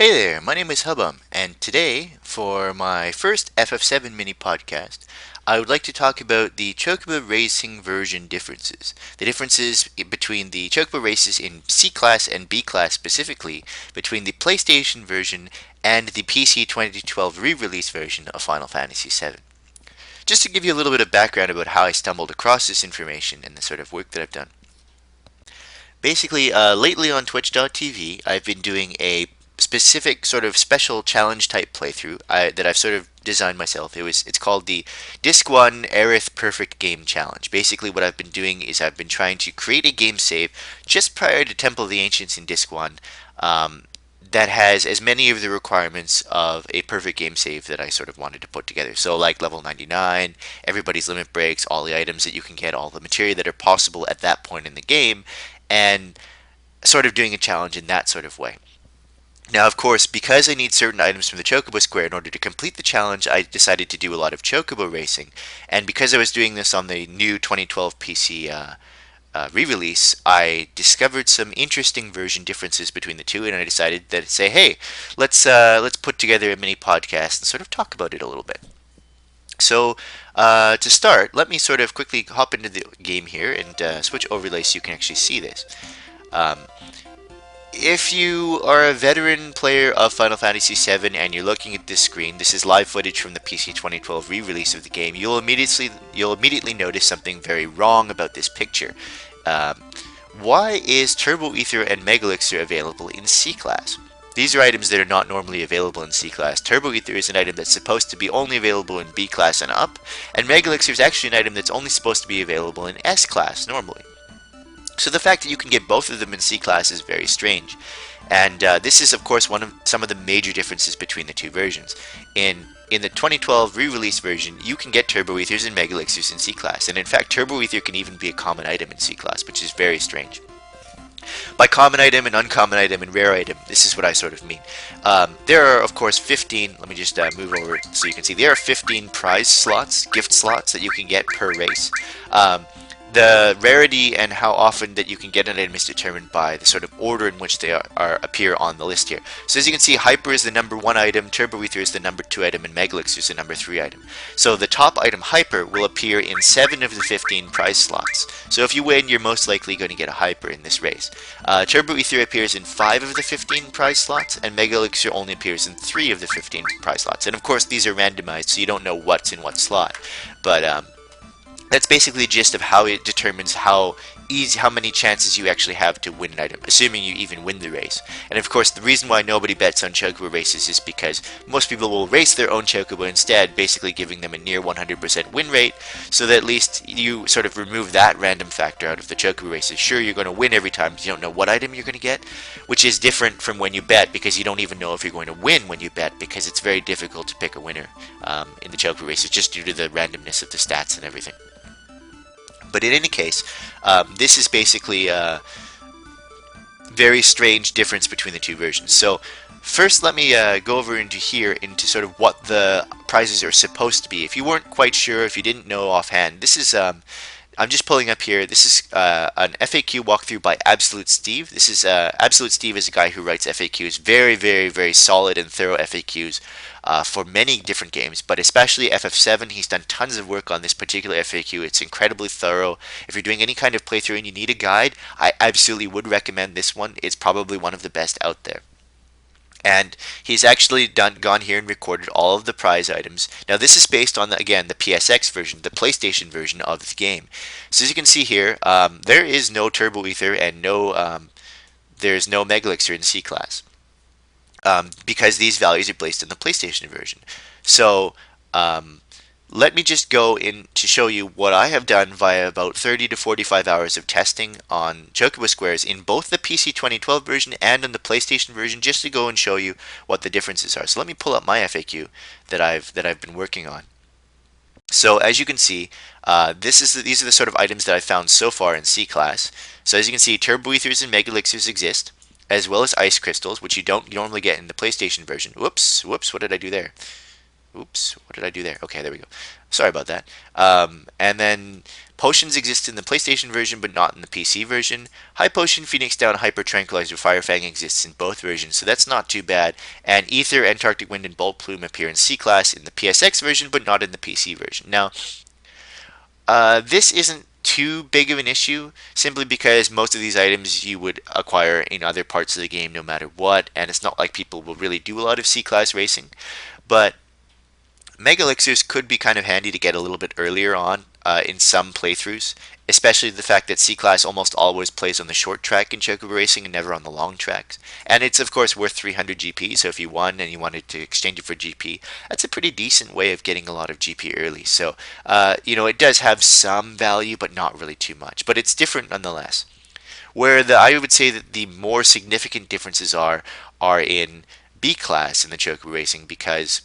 Hey there, my name is Hubum, and today, for my first FF7 mini podcast, I would like to talk about the Chocobo Racing version differences. The differences between the Chocobo races in C Class and B Class specifically, between the PlayStation version and the PC 2012 re-release version of Final Fantasy VII. Just to give you a little bit of background about how I stumbled across this information and the sort of work that I've done. Basically, lately on Twitch.tv, I've been doing a specific sort of special challenge type playthrough that I've sort of designed myself. It's called the Disc 1 Aerith Perfect Game Challenge. Basically, what I've been doing is I've been trying to create a game save just prior to Temple of the Ancients in Disc 1 um, that has as many of the requirements of a perfect game save that I sort of wanted to put together. So, like level 99, everybody's limit breaks, all the items that you can get, all the material that are possible at that point in the game, and sort of doing a challenge in that sort of way. Now, of course, because I need certain items from the Chocobo Square in order to complete the challenge, I decided to do a lot of Chocobo racing. And because I was doing this on the new 2012 PC re-release, I discovered some interesting version differences between the two, and I decided that say, hey, let's put together a mini podcast and sort of talk about it a little bit. So, to start, let me sort of quickly hop into the game here and switch overlays so you can actually see this. Um, if you are a veteran player of Final Fantasy VII and you're looking at this screen, this is live footage from the PC 2012 re-release of the game. You'll immediately notice something very wrong about this picture. Um, why is Turbo Ether and Megalixir available in C class? These are items that are not normally available in C class. Turbo Ether is an item that's supposed to be only available in B class and up, and Megalixir is actually an item that's only supposed to be available in S class normally. So the fact that you can get both of them in C class is very strange. And this is, of course, one of some of the major differences between the two versions. In the 2012 re-release version, you can get Turbo Ethers and Mega Elixirs in C class, and in fact, Turbo Ether can even be a common item in C class, which is very strange. By common item and uncommon item and rare item, this is what I sort of mean. There are, of course, 15. Let me just move over so you can see. There are 15 prize slots, gift slots that you can get per race. The rarity and how often that you can get an item is determined by the sort of order in which they appear on the list here. So as you can see, Hyper is the number 1 item, Turbo Ether is the number 2 item, and Megalix is the number 3 item. So the top item, Hyper, will appear in 7 of the 15 prize slots. So if you win, you're most likely going to get a Hyper in this race. Turbo Ether appears in 5 of the 15 prize slots, and Megalixir only appears in 3 of the 15 prize slots. And of course, these are randomized, so you don't know what's in what slot. But that's basically the gist of how it determines how many chances you actually have to win an item, assuming you even win the race. And of course, the reason why nobody bets on Chocobo races is because most people will race their own Chocobo instead, basically giving them a near 100% win rate, so that at least you sort of remove that random factor out of the Chocobo races. Sure, you're going to win every time, you don't know what item you're going to get, which is different from when you bet, because you don't even know if you're going to win when you bet, because it's very difficult to pick a winner in the Chocobo races, just due to the randomness of the stats and everything. But in any case, this is basically a very strange difference between the two versions. So first, let me go over into sort of what the prizes are supposed to be. If you weren't quite sure, if you didn't know offhand, this is I'm just pulling up here. This is an FAQ walkthrough by Absolute Steve. This is Absolute Steve is a guy who writes FAQs, very, very, very solid and thorough FAQs for many different games, but especially FF7. He's done tons of work on this particular FAQ. It's incredibly thorough. If you're doing any kind of playthrough and you need a guide, I absolutely would recommend this one. It's probably one of the best out there. And he's actually gone here and recorded all of the prize items. Now this is based on, again, the PSX version, the PlayStation version of the game. So as you can see here, there is no Turbo Ether and there's no Megalixir in C class. Because these values are based on the PlayStation version. So let me just go in to show you what I have done via about 30 to 45 hours of testing on Chocobo Squares in both the PC 2012 version and in the PlayStation version, just to go and show you what the differences are. So let me pull up my FAQ that I've been working on. So as you can see, these are the sort of items that I found so far in C class. So as you can see, Turbo Ethers and Mega Elixirs exist, as well as ice crystals, which you don't normally get in the PlayStation version. Whoops, what did I do there? Oops, what did I do there? Okay, there we go. Sorry about that. And then Potions exist in the PlayStation version, but not in the PC version. High Potion, Phoenix Down, Hyper Tranquilizer, Fire Fang exists in both versions, so that's not too bad. And Ether, Antarctic Wind, and Bolt Plume appear in C-Class in the PSX version, but not in the PC version. Now, this isn't too big of an issue, simply because most of these items you would acquire in other parts of the game no matter what, and it's not like people will really do a lot of C-Class racing. But Mega Elixirs could be kind of handy to get a little bit earlier on in some playthroughs, especially the fact that C-Class almost always plays on the short track in Chocobo Racing and never on the long tracks. And it's of course worth 300 GP, so if you won and you wanted to exchange it for GP, that's a pretty decent way of getting a lot of GP early. So, it does have some value, but not really too much. But it's different nonetheless. Where I would say that the more significant differences are in B class in the Chocobo Racing, because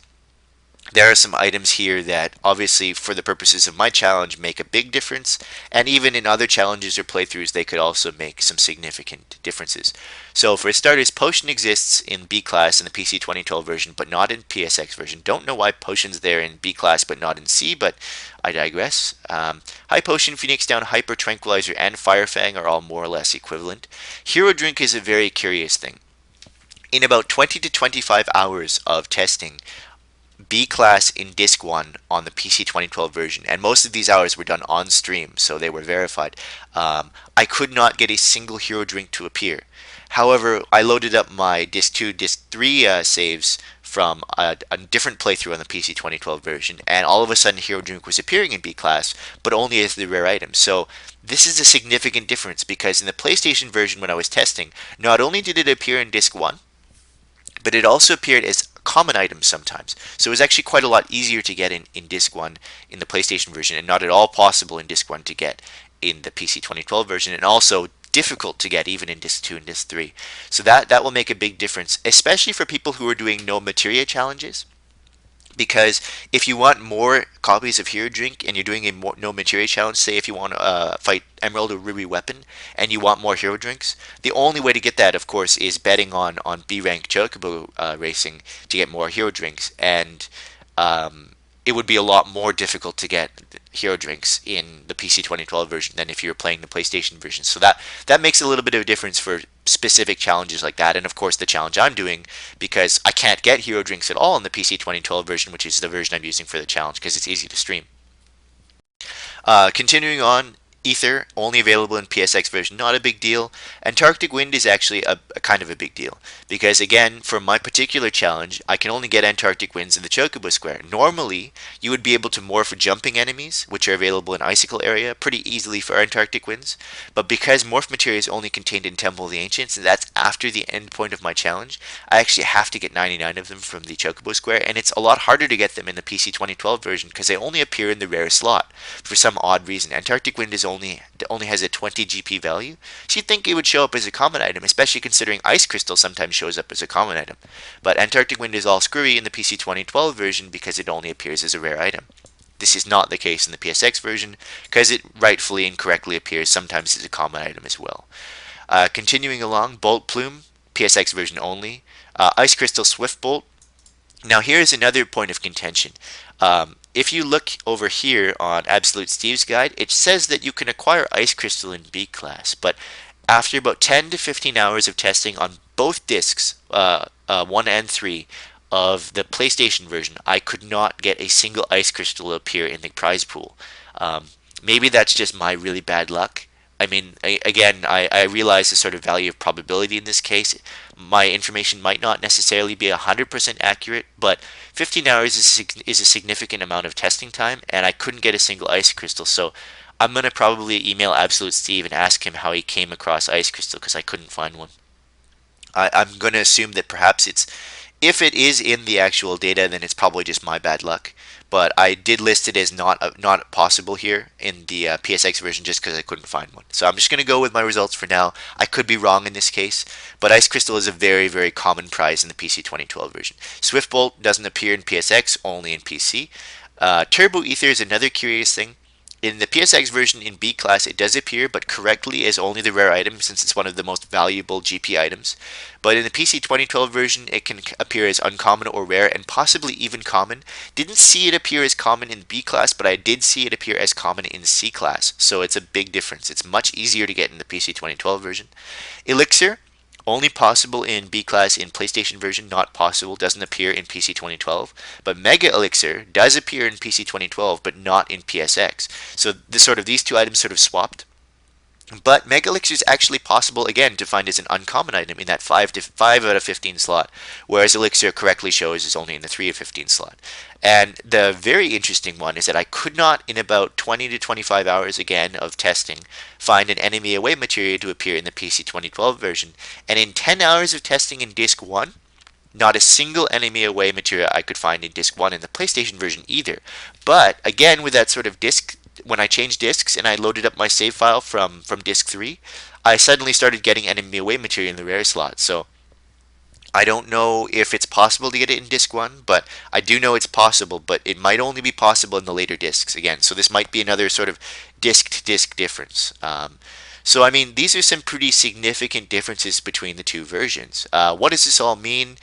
there are some items here that obviously for the purposes of my challenge make a big difference, and even in other challenges or playthroughs they could also make some significant differences. So for starters, Potion exists in B class in the PC 2012 version but not in PSX version. Don't know why Potion's there in B class but not in C, but I digress. High Potion, Phoenix Down, Hyper Tranquilizer, and Fire Fang are all more or less equivalent. Hero Drink is a very curious thing. In about 20 to 25 hours of testing, B class in Disc 1 on the PC 2012 version, and most of these hours were done on stream, so they were verified. I could not get a single hero drink to appear. However, I loaded up my Disc 2, Disc 3 saves from a different playthrough on the PC 2012 version, and all of a sudden hero drink was appearing in B class, but only as the rare item. So this is a significant difference, because in the PlayStation version when I was testing, not only did it appear in Disc 1, but it also appeared as common items sometimes. So it was actually quite a lot easier to get in Disc 1 in the PlayStation version, and not at all possible in Disc 1 to get in the PC 2012 version, and also difficult to get even in Disc 2 and Disc 3. So that will make a big difference, especially for people who are doing no materia challenges. Because if you want more copies of Hero Drink and you're doing a no materia challenge, say if you want to fight Emerald or Ruby Weapon and you want more Hero Drinks, the only way to get that, of course, is betting on B rank Chocobo racing to get more Hero Drinks. And it would be a lot more difficult to get Hero Drinks in the PC 2012 version than if you were playing the PlayStation version. So that makes a little bit of a difference for specific challenges like that. And of course, the challenge I'm doing, because I can't get Hero Drinks at all in the PC 2012 version, which is the version I'm using for the challenge because it's easy to stream. Continuing on, Ether, only available in PSX version, not a big deal. Antarctic Wind is actually a kind of a big deal, because again, for my particular challenge, I can only get Antarctic Winds in the Chocobo Square. Normally, you would be able to morph jumping enemies, which are available in Icicle area, pretty easily for Antarctic Winds, but because morph materia is only contained in Temple of the Ancients, and that's after the end point of my challenge, I actually have to get 99 of them from the Chocobo Square, and it's a lot harder to get them in the PC 2012 version, because they only appear in the rare slot, for some odd reason. Antarctic Wind is only has a 20 GP value, so you'd think it would show up as a common item, especially considering Ice Crystal sometimes shows up as a common item. But Antarctic Wind is all screwy in the PC 2012 version because it only appears as a rare item. This is not the case in the PSX version, because it rightfully and correctly appears sometimes as a common item as well. Continuing along, Bolt Plume, PSX version only. Ice Crystal Swift Bolt. Now here's another point of contention. If you look over here on Absolute Steve's guide, it says that you can acquire Ice Crystal in B class, but after about 10 to 15 hours of testing on both discs, 1 and 3, of the PlayStation version, I could not get a single Ice Crystal to appear in the prize pool. Maybe that's just my really bad luck. I mean, I realize the sort of value of probability in this case. My information might not necessarily be 100% accurate, but 15 hours is a significant amount of testing time, and I couldn't get a single Ice Crystal, so I'm going to probably email Absolute Steve and ask him how he came across Ice Crystal, because I couldn't find one. I'm going to assume that perhaps if it is in the actual data, then it's probably just my bad luck. But I did list it as not possible here in the PSX version just because I couldn't find one. So I'm just going to go with my results for now. I could be wrong in this case, but Ice Crystal is a very, very common prize in the PC 2012 version. Swift Bolt doesn't appear in PSX, only in PC. Turbo Ether is another curious thing. In the PSX version in B class, it does appear, but correctly as only the rare item since it's one of the most valuable GP items. But in the PC 2012 version, it can appear as uncommon or rare and possibly even common. Didn't see it appear as common in B class, but I did see it appear as common in C class. So it's a big difference. It's much easier to get in the PC 2012 version. Elixir, only possible in B class in PlayStation version, not possible, doesn't appear in PC 2012. But Mega Elixir does appear in PC 2012, but not in PSX. So these two items sort of swapped. But Mega Elixir is actually possible again to find as an uncommon item in that 5 out of 15 slot, whereas Elixir correctly shows is only in the 3 of 15 slot. And the very interesting one is that I could not, in about 20 to 25 hours again of testing, find an enemy away material to appear in the PC 2012 version. And in 10 hours of testing in Disc 1, not a single enemy away material I could find in Disc 1 in the PlayStation version either. But again, with that sort of disc, when I changed discs and I loaded up my save file from Disc 3, I suddenly started getting enemy away material in the rare slot. So I don't know if it's possible to get it in Disc 1, but I do know it's possible, but it might only be possible in the later discs again. So this might be another sort of disc to disc difference. So, I mean, these are some pretty significant differences between the two versions. What does this all mean?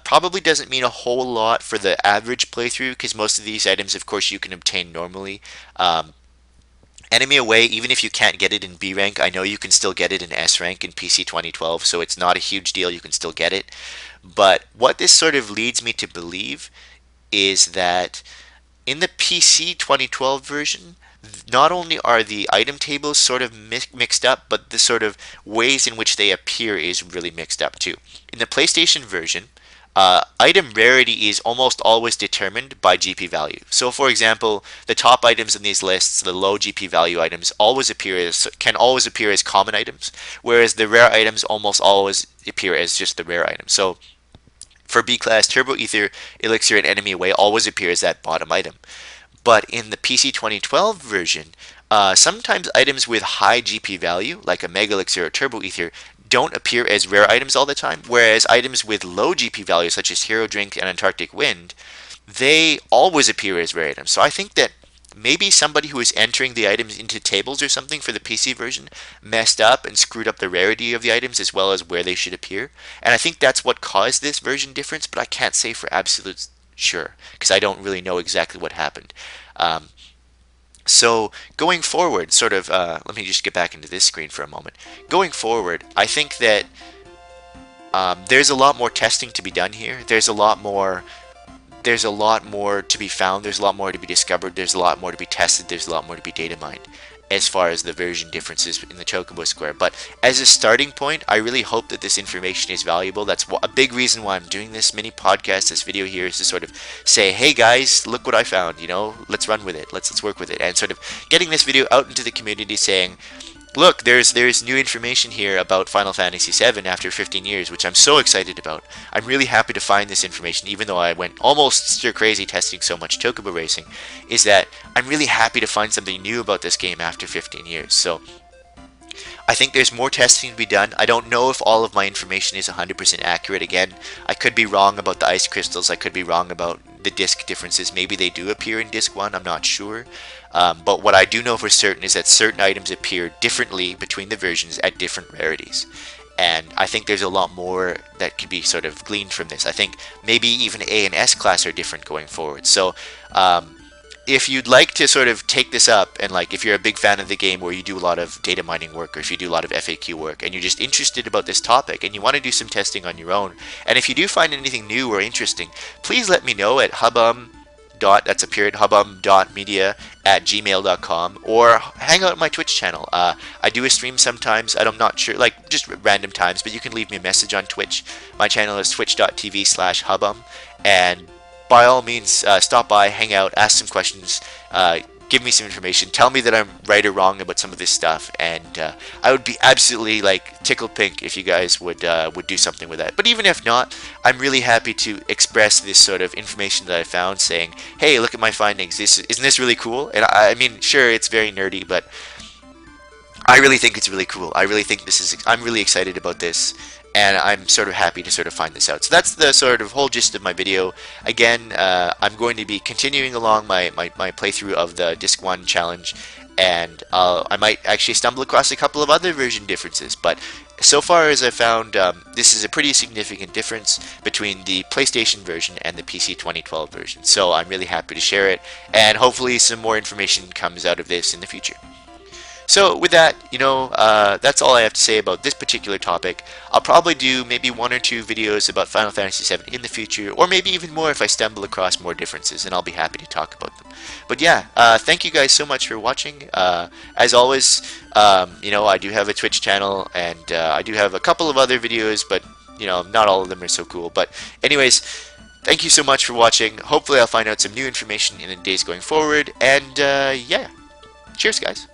Probably doesn't mean a whole lot for the average playthrough, because most of these items, of course, you can obtain normally. Enemy away, even if you can't get it in B rank, I know you can still get it in S rank in PC 2012, so it's not a huge deal, you can still get it. But what this sort of leads me to believe is that in the PC 2012 version, not only are the item tables sort of mixed up, but the sort of ways in which they appear is really mixed up too. In the PlayStation version, item rarity is almost always determined by GP value. So, for example, the top items in these lists, the low GP value items, can always appear as common items, whereas the rare items almost always appear as just the rare item. So, for B class, Turbo Ether, Elixir, and Enemy Away always appear as that bottom item. But in the PC 2012 version, sometimes items with high GP value, like a Mega Elixir or Turbo Ether, don't appear as rare items all the time, whereas items with low GP value, such as Hero Drink and Antarctic Wind, they always appear as rare items. So I think that maybe somebody who is entering the items into tables or something for the PC version messed up and screwed up the rarity of the items as well as where they should appear. And I think that's what caused this version difference, but I can't say for absolute sure because I don't really know exactly what happened. So going forward, let me just get back into this screen for a moment. Going forward, I think that there's a lot more testing to be done here. There's a lot more to be found. There's a lot more to be discovered. There's a lot more to be tested. There's a lot more to be data mined as far as the version differences in the Chocobo Square. But as a starting point, I really hope that this information is valuable. That's a big reason why I'm doing this mini podcast, this video here, is to sort of say, hey guys, look what I found, let's run with it, let's work with it, and sort of getting this video out into the community saying, look, there's new information here about Final Fantasy VII after 15 years, which I'm so excited about. I'm really happy to find this information, even though I went almost stir crazy testing so much Chocobo Racing, is that I'm really happy to find something new about this game after 15 years. So I think there's more testing to be done. I don't know if all of my information is 100% accurate. Again, I could be wrong about the ice crystals. I could be wrong about the disc differences. Maybe they do appear in Disc 1. I'm not sure. But what I do know for certain is that certain items appear differently between the versions at different rarities. And I think there's a lot more that could be sort of gleaned from this. I think maybe even A and S class are different going forward. So if you'd like to sort of take this up, and like if you're a big fan of the game where you do a lot of data mining work, or if you do a lot of FAQ work and you're just interested about this topic and you want to do some testing on your own, and if you do find anything new or interesting, please let me know at hubum.media@gmail.com, or hang out on my Twitch channel. I do a stream sometimes. I'm not sure, like just random times, but you can leave me a message on Twitch. My channel is twitch.tv/hubum, and by all means, stop by, hang out, ask some questions, give me some information, tell me that I'm right or wrong about some of this stuff, and I would be absolutely like tickled pink if you guys would do something with that. But even if not, I'm really happy to express this sort of information that I found, saying, hey, look at my findings. Isn't this really cool? And I mean, sure, it's very nerdy, but I really think it's really cool. I really think I'm really excited about this. and I'm sort of happy to sort of find this out. So that's the sort of whole gist of my video. Again, I'm going to be continuing along my playthrough of the Disc 1 challenge, and I might actually stumble across a couple of other version differences, but so far as I found, this is a pretty significant difference between the PlayStation version and the PC 2012 version. So I'm really happy to share it, and hopefully some more information comes out of this in the future. So with that, that's all I have to say about this particular topic. I'll probably do maybe 1 or 2 videos about Final Fantasy VII in the future, or maybe even more if I stumble across more differences, and I'll be happy to talk about them. But yeah, thank you guys so much for watching. As always, I do have a Twitch channel, and I do have a couple of other videos, but not all of them are so cool. But anyways, thank you so much for watching. Hopefully I'll find out some new information in the days going forward, and yeah, cheers guys.